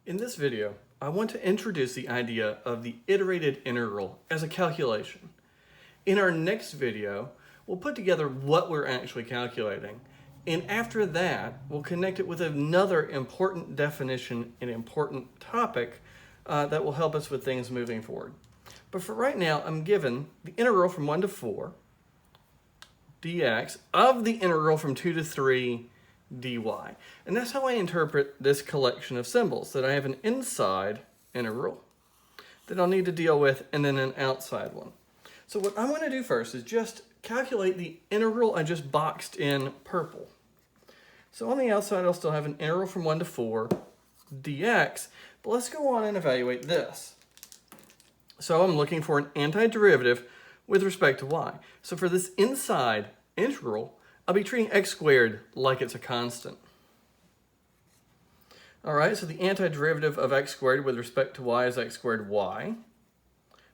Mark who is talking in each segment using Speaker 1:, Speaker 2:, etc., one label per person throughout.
Speaker 1: In this video, I want to introduce the idea of the iterated integral as a calculation. In our next video, we'll put together what we're actually calculating, and after that, we'll connect it with another important definition and important topic that will help us with things moving forward. But for right now, I'm given the integral from 1 to 4 dx of the integral from 2 to 3 dy. And that's how I interpret this collection of symbols, that I have an inside integral that I'll need to deal with and then an outside one. So what I want to do first is just calculate the integral I just boxed in purple. So on the outside I'll still have an integral from 1 to 4 dx, but let's go on and evaluate this. So I'm looking for an antiderivative with respect to y. So for this inside integral, I'll be treating x squared like it's a constant. All right, so the antiderivative of x squared with respect to y is x squared y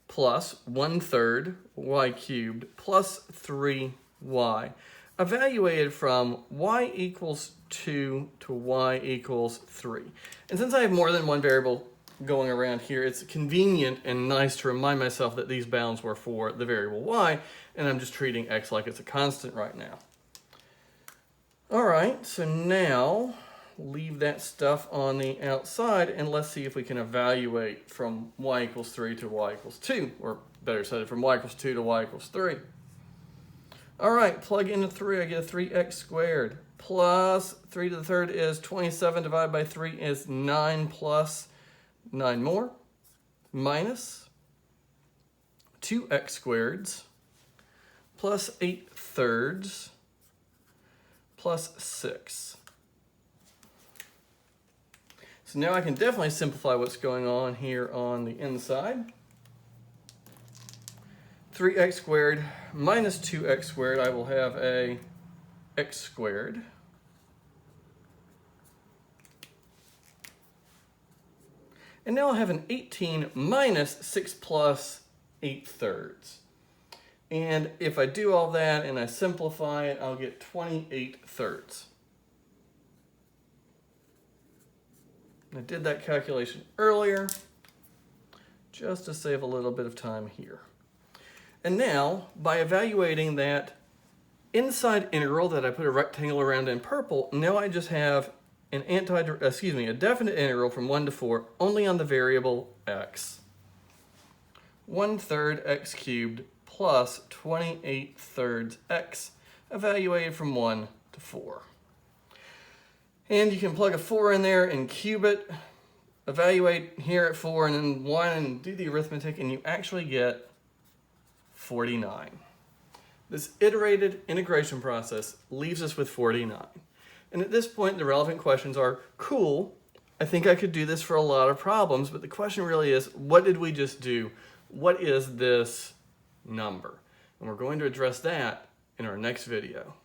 Speaker 1: plus 1/3 y cubed plus 3y, evaluated from y equals 2 to y equals 3. And since I have more than one variable going around here, it's convenient and nice to remind myself that these bounds were for the variable y, and I'm just treating x like it's a constant right now. All right, so now leave that stuff on the outside and let's see if we can evaluate from y equals 3 to y equals 2, or better said, from y equals 2 to y equals 3. All right, plug in 3, I get a 3x squared plus 3 to the third is 27 divided by 3 is 9 plus 9 more minus 2x squareds plus 8/3 plus 6. So now I can definitely simplify what's going on here on the inside. 3x squared minus 2x squared, I will have a x squared. And now I'll have an 18 minus 6 plus 8/3. And if I do all that and I simplify it, I'll get 28/3. I did that calculation earlier just to save a little bit of time here. And now, by evaluating that inside integral that I put a rectangle around in purple, now I just have a definite integral from 1 to 4 only on the variable x. 1/3 x cubed plus 28/3 x, evaluated from 1 to 4. And you can plug a 4 in there and cube it, evaluate here at 4, and then 1 and do the arithmetic, and you actually get 49. This iterated integration process leaves us with 49. And at this point, the relevant questions are, cool, I think I could do this for a lot of problems, but the question really is, what did we just do? What is this number? And we're going to address that in our next video.